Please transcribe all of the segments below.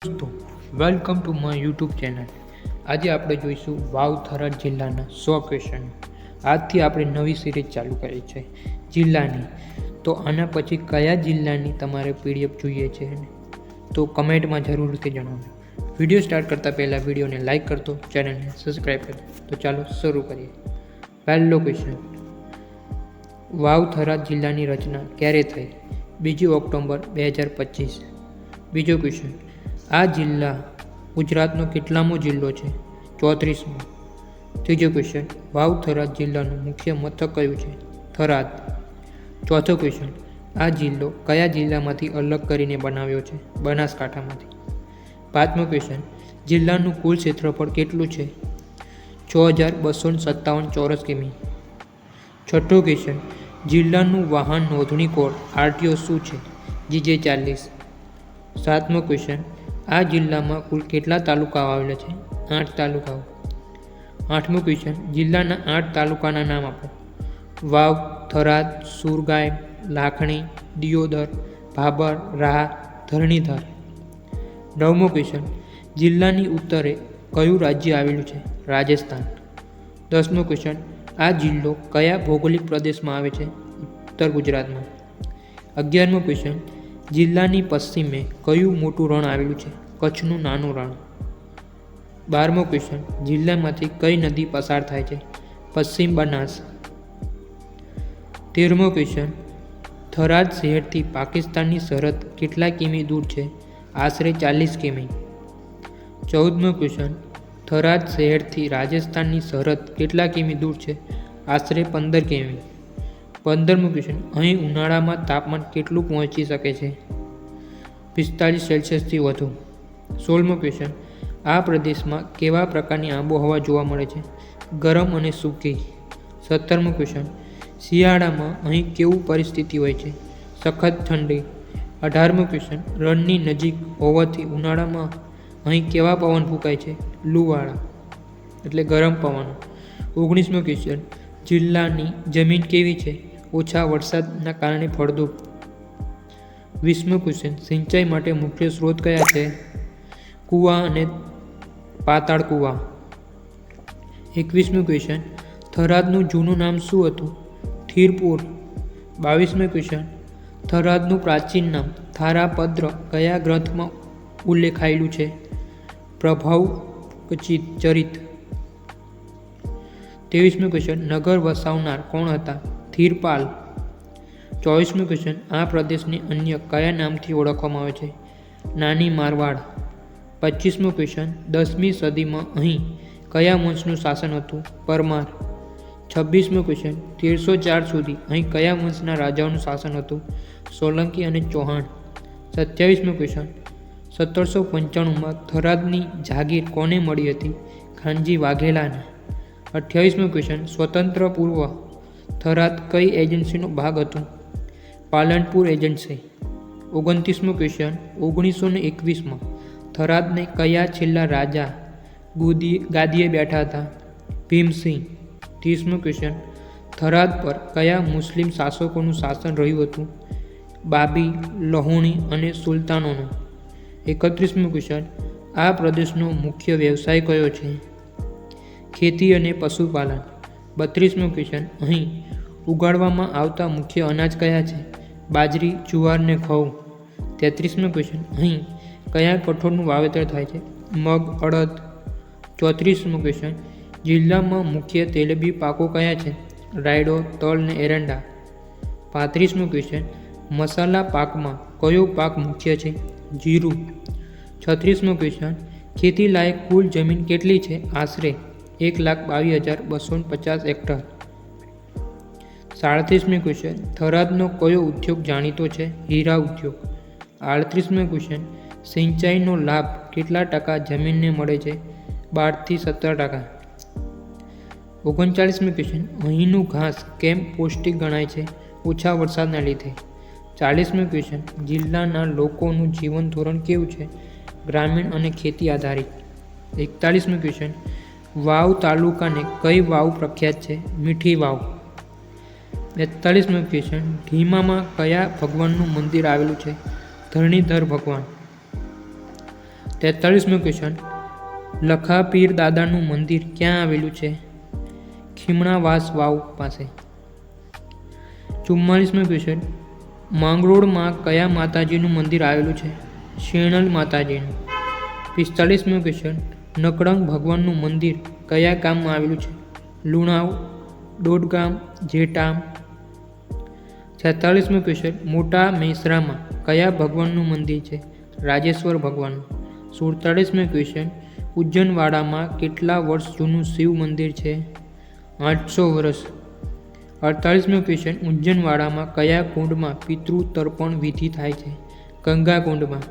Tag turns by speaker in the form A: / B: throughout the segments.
A: દોસ્તો, welcome to my YouTube channel. આજે આપણે જોઈશું વાવ થરાદ જિલ્લાના 100 ક્વેશ્ચન. આજથી આપણે નવી સિરીઝ ચાલુ કરી છે જિલ્લાની. તો આના પછી કયા જિલ્લાની તમારે પીડીએફ જોઈએ છે તો કમેન્ટમાં જરૂરથી જણાવજો. વિડીયો સ્ટાર્ટ કરતાં પહેલાં વિડીયોને લાઇક કરતો, ચેનલને સબસ્ક્રાઈબ કરતો. તો ચાલો શરૂ કરીએ. પહેલો ક્વેશ્ચન, વાવ થરાદ જિલ્લાની રચના ક્યારે થઈ? 2 ઓક્ટોબર 2025. બીજો ક્વેશ્ચન, આ જિલ્લા ગુજરાતનો કેટલામો જિલ્લો છે? 34મો. ત્રીજો ક્વેશ્ચન, વાવ થરાદ જિલ્લાનું મુખ્ય મથક કયું છે? થરાદ. ચોથો ક્વેશ્ચન, આ જિલ્લો કયા જિલ્લામાંથી અલગ કરીને બનાવ્યો છે? બનાસકાંઠામાંથી. પાંચમો ક્વેશ્ચન, જિલ્લાનું કુલ ક્ષેત્રફળ કેટલું છે? 6257 ચોરસ કિમી. છઠ્ઠો ક્વેશ્ચન, જિલ્લાનું વાહન નોંધણી કોડ આરટીઓ શું છે? GJ40. સાતમો ક્વેશ્ચન, આ જિલ્લામાં કુલ કેટલા તાલુકાઓ આવેલા છે? 8 તાલુકાઓ. આઠમો ક્વેશ્ચન, જિલ્લાના 8 તાલુકાના નામ આપો. વાવ, થરાદ, સુરગામ, લાખણી, દિયોદર, ભાભર, રાહ, ધરણીધર. નવમો ક્વેશ્ચન, જિલ્લાની ઉત્તરે કયું રાજ્ય આવેલું છે? રાજસ્થાન. 10મો ક્વેશ્ચન, આ જિલ્લો કયા ભૌગોલિક પ્રદેશમાં આવે છે? ઉત્તર ગુજરાતમાં. 11મો ક્વેશ્ચન, જિલ્લાની પશ્ચિમે કયું મોટું રણ આવેલું છે? કચ્છનું નાનું રણ. 12મો ક્વેશ્ચન, જિલ્લામાંથી કઈ નદી પસાર થાય છે? પશ્ચિમ બનાસ. 13મો ક્વેશ્ચન, થરાદ શહેરથી પાકિસ્તાનની સરહદ કેટલા કિમી દૂર છે? આશરે 40 કિમી. 14મો ક્વેશ્ચન, થરાદ શહેરથી રાજસ્થાનની સરહદ કેટલા કિમી દૂર છે? આશરે 15 કિમી. 15મો ક્વેશ્ચન, અહીં ઉનાળામાં તાપમાન કેટલું પહોંચી શકે છે? 45 સેલ્સિયસથી વધુ. 16મો ક્વેશ્ચન, આ પ્રદેશમાં કેવા પ્રકારની આબોહવા જોવા મળે છે? ગરમ અને સૂકી. 17મો ક્વેશ્ચન, શિયાળામાં અહીં કેવું પરિસ્થિતિ હોય છે? સખત ઠંડી. 18મો ક્વેશ્ચન, રણની નજીક હોવાથી ઉનાળામાં અહીં કેવા પવન ફૂંકાય છે? લૂવાળા એટલે ગરમ પવનો. 19મો ક્વેશ્ચન, જિલ્લાની જમીન કેવી છે? ઓછા વરસાદના કારણે ફળદ્રુપ. 20મો ક્વેશ્ચન, સિંચાઈ માટે મુખ્ય સ્ત્રોત કયા છે? કૂવા અને પાતાળ કૂવા. 21મો ક્વેશ્ચન, થરાદનું જૂનું નામ શું હતું? થીરપુર. 22મો ક્વેશ્ચન, થરાદનું પ્રાચીન નામ થારાપદ્ર કયા ગ્રંથમાં ઉલ્લેખાયેલું છે? પ્રભાવ ચરિત. 23મો ક્વેશ્ચન, નગર વસાવનાર કોણ હતા? થીરપાલ. 24મો ક્વેશ્ચન, આ પ્રદેશને અન્ય કયા નામથી ઓળખવામાં આવે છે? નાની મારવાડ. 25મો ક્વેશ્ચન, 10મી સદીમાં અહીં કયા વંશનું શાસન હતું? પરમાર. 26મો ક્વેશ્ચન, 1304 સુધી અહીં કયા વંશના રાજાઓનું શાસન હતું? સોલંકી અને ચૌહાણ. 27મો ક્વેશ્ચન, 1795માં થરાદની જાગીર કોને મળી હતી? ખાનજી વાઘેલાને. 28મો ક્વેશ્ચન, સ્વતંત્ર પૂર્વ થરાદ કઈ એજન્સીનો ભાગ હતું? પાલનપુર એજન્સી. 29મો ક્વેશ્ચન, 1921માં થરાદને કયા છેલ્લા રાજા ગાદીએ બેઠા હતા? ભીમસિંહ. 30મો ક્વેશ્ચન, થરાદ પર કયા મુસ્લિમ શાસકોનું શાસન રહ્યું હતું? બાબી, લહોણી અને સુલતાનોનું. 31મો ક્વેશ્ચન, આ પ્રદેશનો મુખ્ય વ્યવસાય કયો છે? ખેતી અને પશુપાલન. 32મો ક્વેશ્ચન, અહીં ઉગાડવામાં આવતા મુખ્ય અનાજ કયા છે? બાજરી, જુવાર ને ઘઉં. 33મો ક્વેશ્ચન, અહીં કયા કઠોળનું વાવેતર થાય છે? મગ, અડદ. 34મો ક્વેશ્ચન, જિલ્લામાં મુખ્ય તેલબી પાકો કયા છે? રાયડો, તલ ને એરંડા. 35મો ક્વેશ્ચન, મસાલા પાકમાં કયો પાક મુખ્ય છે? જીરું. 36મો ક્વેશ્ચન, ખેતી લાયક કુલ જમીન કેટલી છે? આશરે 1,22,250 હેક્ટર. 37મી ક્વેશ્ચન, થરાદનો કયો ઉદ્યોગ જાણીતો છે? હીરા ઉદ્યોગ. 38મો ક્વેશ્ચન, સિંચાઈનો લાભ કેટલા ટકા જમીનને મળે છે? 12 થી 17%. 39મી ક્વેશ્ચન, અહીંનું ઘાસ કેમ પૌષ્ટિક ગણાય છે? ઓછા વરસાદના લીધે. 40મી ક્વેશ્ચન, જિલ્લાના લોકોનું જીવન ધોરણ કેવું છે? ગ્રામીણ અને ખેતી આધારિત. 41મી ક્વેશ્ચન, વાવ તાલુકાને કઈ વાવ પ્રખ્યાત છે? મીઠી વાવ. 42મો ક્વેશ્ચન, ઢીમામાં કયા ભગવાનનું મંદિર આવેલું છે? ધરણીધર ભગવાન. 43મો ક્વેશ્ચન, લખા પીર દાદાનું મંદિર ક્યાં આવેલું છે? ખીમણાવાસ વાવ પાસે. 44મો ક્વેશ્ચન, માંગરોળમાં કયા માતાજીનું મંદિર આવેલું છે? શેણલ માતાજીનું. 45મો ક્વેશ્ચન, નકળંગ ભગવાનનું મંદિર કયા ગામમાં આવેલું છે? લુણાવ, દોડગામ, જેટામ. 46મો ક્વેશ્ચન, મોટા મેસરામાં કયા ભગવાનનું મંદિર છે? રાજેશ્વર ભગવાનનું. 47મો ક્વેશ્ચન, ઉજ્જૈનવાડામાં કેટલા વર્ષ જૂનું શિવ મંદિર છે? 800 વર્ષ. 48મો ક્વેશ્ચન, ઉજ્જૈનવાડામાં કયા કુંડમાં પિતૃ તર્પણ વિધિ થાય છે? ગંગા કુંડમાં.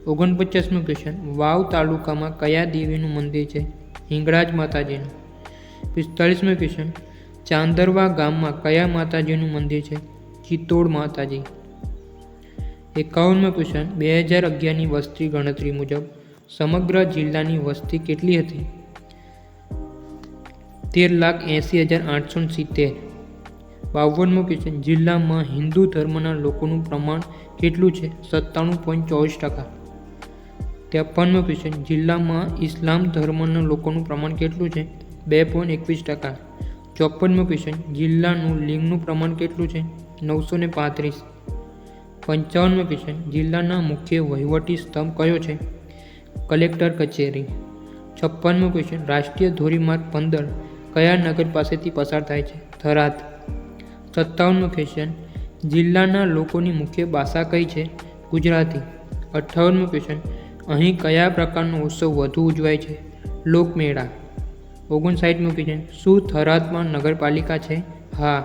A: 49મો ક્વેશ્ચન, વાવ તાલુકામાં કયા દેવીનું મંદિર છે? હિંગળાજ માતાજીનું. 45મો ક્વેશ્ચન, ચાંદરવા ગામમાં કયા માતાજીનું મંદિર છે? ચિત્તોડ માતાજી. 51મો ક્વેશ્ચન, 2011ની વસ્તી ગણતરી મુજબ સમગ્ર જિલ્લાની વસ્તી કેટલી હતી? 13,80,870. 52મો ક્વેશ્ચન, જિલ્લામાં હિન્દુ ધર્મના લોકોનું પ્રમાણ કેટલું છે? 97.24%. 53મો ક્વેશ્ચન, જિલ્લામાં ઇસ્લામ ધર્મના લોકોનું પ્રમાણ કેટલું છે? 2.21%. 54મો ક્વેશ્ચન, જિલ્લાનું લિંગનું પ્રમાણ કેટલું છે? 935. 55મો ક્વેશ્ચન, જિલ્લાના મુખ્ય વહીવટી સ્તંભ કયો છે? કલેક્ટર કચેરી. 56મો ક્વેશ્ચન, રાષ્ટ્રીય ધોરીમાર્ગ 15 કયા નગર પાસેથી પસાર થાય છે? થરાદ. 57મો ક્વેશ્ચન, જિલ્લાના લોકોની મુખ્ય ભાષા કઈ છે? ગુજરાતી. 58મો ક્વેશ્ચન, અહીં કયા પ્રકારનો ઉત્સવ વધુ ઉજવાય છે? લોકમેળા. 59મો ક્વેશ્ચન, શું થરાદમાં નગરપાલિકા છે? હા.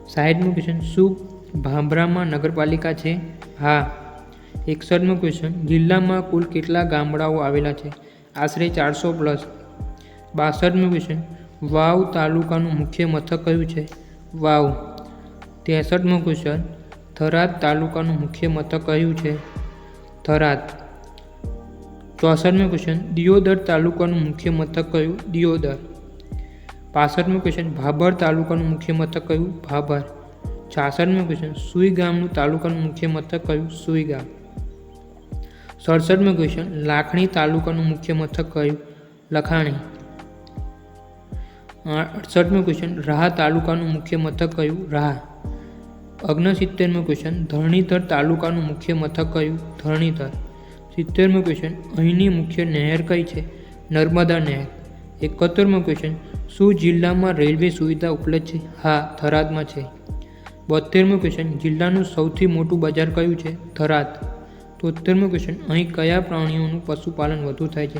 A: 60મો ક્વેશ્ચન, શું ભાભરામાં નગરપાલિકા છે? હા. 61મો ક્વેશ્ચન, જિલ્લામાં કુલ કેટલા ગામડાઓ આવેલા છે? આશરે 400+. 62મો ક્વેશ્ચન, વાવ તાલુકાનું મુખ્ય મથક કયું છે? વાવ. 63મો ક્વેશ્ચન, થરાદ તાલુકાનું મુખ્ય મથક કયું છે? થરાદ. 64મો ક્વેશ્ચન, દિયોદર તાલુકાનું મુખ્ય મથક કયું? દિયોદર. 65મો ક્વેશ્ચન, ભાભર તાલુકાનું મુખ્ય મથક કયું? ભાભર. 66મો ક્વેશ્ચન, સુઈ ગામનું તાલુકાનું મુખ્ય મથક કયું? સુઈ ગામ. 67મો ક્વેશ્ચન, લાખણી તાલુકાનું મુખ્ય મથક કયું? લખાણી. 68મો ક્વેશ્ચન, રાહ તાલુકાનું મુખ્ય મથક કયું? રાહ. 69મો ક્વેશ્ચન, ધરણીધર તાલુકાનું મુખ્ય મથક કયું? ધરણીધર. 70મો ક્વેશ્ચન, અહીંની મુખ્ય નહેર કઈ છે? નર્મદા નહેર. 71મો ક્વેશ્ચન, શું જિલ્લામાં રેલવે સુવિધા ઉપલબ્ધ છે? હા, થરાદમાં છે. 72મો ક્વેશ્ચન, જિલ્લાનું સૌથી મોટું બજાર કયું છે? થરાદ. 73મો ક્વેશ્ચન, અહીં કયા પ્રાણીઓનું પશુપાલન વધુ થાય છે?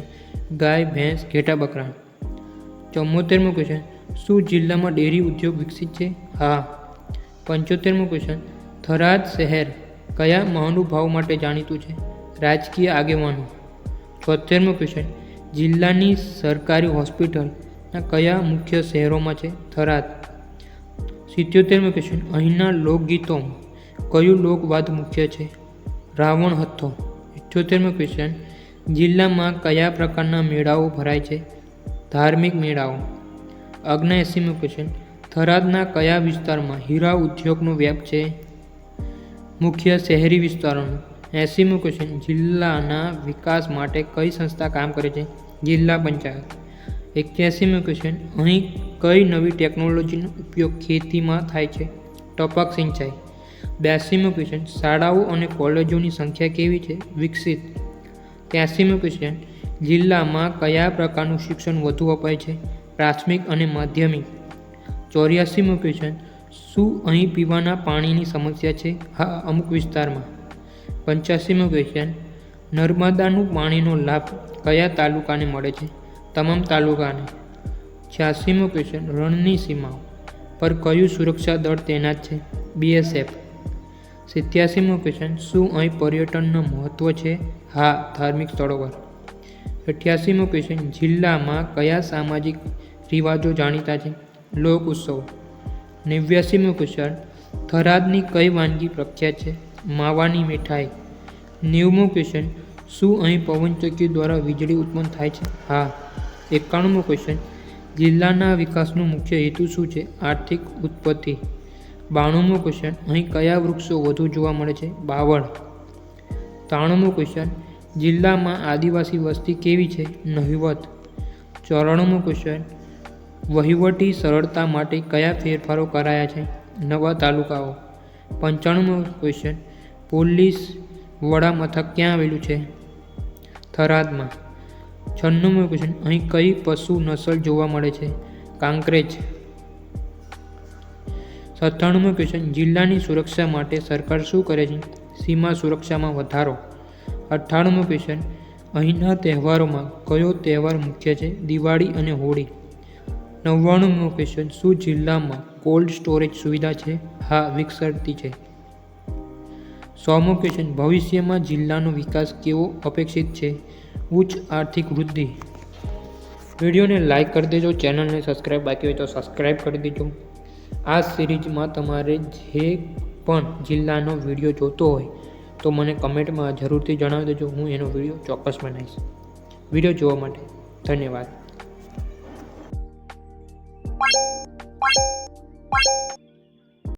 A: ગાય, ભેંસ, ઘેટા બકરા. 74મો ક્વેશ્ચન, શું જિલ્લામાં ડેરી ઉદ્યોગ વિકસિત છે? હા. 75મો ક્વેશ્ચન, થરાદ શહેર કયા મહાનુભાવો માટે જાણીતું છે? રાજકીય આગેવાનો. 76મો ક્વેશ્ચન, જિલ્લાની સરકારી હોસ્પિટલના કયા મુખ્ય શહેરોમાં છે? થરાદ. 77મો ક્વેશ્ચન, અહીંના લોકગીતોમાં કયું લોકવાદ મુખ્ય છે? રાવણ હથ્થો. 78મો ક્વેશ્ચન, જિલ્લામાં કયા પ્રકારના મેળાઓ ભરાય છે? ધાર્મિક મેળાઓ. 79મો ક્વેશ્ચન, થરાદના કયા વિસ્તારમાં હીરા ઉદ્યોગનો વ્યાપ છે? મુખ્ય શહેરી વિસ્તારોનો. 80મો ક્વેશ્ચન, જિલ્લાના વિકાસ માટે કઈ સંસ્થા કામ કરે છે? જિલ્લા પંચાયત. 81મો ક્વેશ્ચન, અહીં કઈ નવી ટેકનોલોજીનો ઉપયોગ ખેતીમાં થાય છે? ટપક સિંચાઈ. 82મો ક્વેશ્ચન, શાળાઓ અને કોલેજોની સંખ્યા કેવી છે? વિકસિત. 83મો ક્વેશ્ચન, જિલ્લામાં કયા પ્રકારનું શિક્ષણ વધુ અપાય છે? પ્રાથમિક અને માધ્યમિક. 84મો ક્વેશ્ચન, શું અહીં પીવાના પાણીની સમસ્યા છે? હા, અમુક વિસ્તારમાં. 85મો ક્વેશ્ચન, નર્મદાનું પાણીનો લાભ કયા તાલુકાને મળે છે? તમામ તાલુકાને. 86મો ક્વેશ્ચન, રણની સીમાઓ પર કયું સુરક્ષા દળ તૈનાત છે? BSF. 87મો ક્વેશ્ચન, શું અહીં પર્યટનનું મહત્ત્વ છે? હા, ધાર્મિક સ્થળો પર. 88મો ક્વેશ્ચન, જિલ્લામાં કયા સામાજિક રિવાજો જાણીતા છે? લોક ઉત્સવો. 89મો ક્વેશ્ચન, થરાદની કઈ વાનગી પ્રખ્યાત છે? માવાની મીઠાઈ. 90મો ક્વેશ્ચન, શું અહીં પવનચક્કી દ્વારા વીજળી ઉત્પન્ન થાય છે? હા. 91મો ક્વેશ્ચન, જિલ્લાના વિકાસનો મુખ્ય હેતુ શું છે? આર્થિક ઉત્પત્તિ. 92મો ક્વેશ્ચન, અહીં કયા વૃક્ષો વધુ જોવા મળે છે? બાવળ. 93મો ક્વેશ્ચન, જિલ્લામાં આદિવાસી વસ્તી કેવી છે? નહિવત. 94મો ક્વેશ્ચન, વહીવટી સરળતા માટે કયા ફેરફારો કરાયા છે? નવા તાલુકાઓ. 95મો ક્વેશ્ચન, પોલીસ વડા મથક ક્યાં આવેલું છે? થરાદમાં. 96મો ક્વેશ્ચન, અહીં કઈ પશુ નસલ જોવા મળે છે? કાંકરેજ. 97મો ક્વેશ્ચન, જિલ્લાની સુરક્ષા માટે સરકાર શું કરે છે? સીમા સુરક્ષામાં વધારો. 98મો ક્વેશ્ચન, અહીંના તહેવારોમાં કયો તહેવાર મુખ્ય છે? દિવાળી અને હોળી. 99મો ક્વેશ્ચન, શું જિલ્લામાં કોલ્ડ સ્ટોરેજ સુવિધા છે? હા, વિકસાવતી છે. 100મો ક્વેશ્ચન, ભવિષ્યમાં જિલ્લાનો વિકાસ કેવો અપેક્ષિત છે? ઉચ્ચ આર્થિક વૃદ્ધિ. વિડીયોને લાઇક કરી દેજો, ચેનલને સબસ્ક્રાઈબ બાકી હોય તો સબસ્ક્રાઈબ કરી દેજો. આ સિરીઝમાં તમારે જે પણ જિલ્લાનો વિડીયો જોતો હોય તો મને કમેન્ટમાં જરૂરથી જણાવી દેજો, હું એનો વિડીયો ચોક્કસ બનાવીશ. વિડીયો જોવા માટે ધન્યવાદ.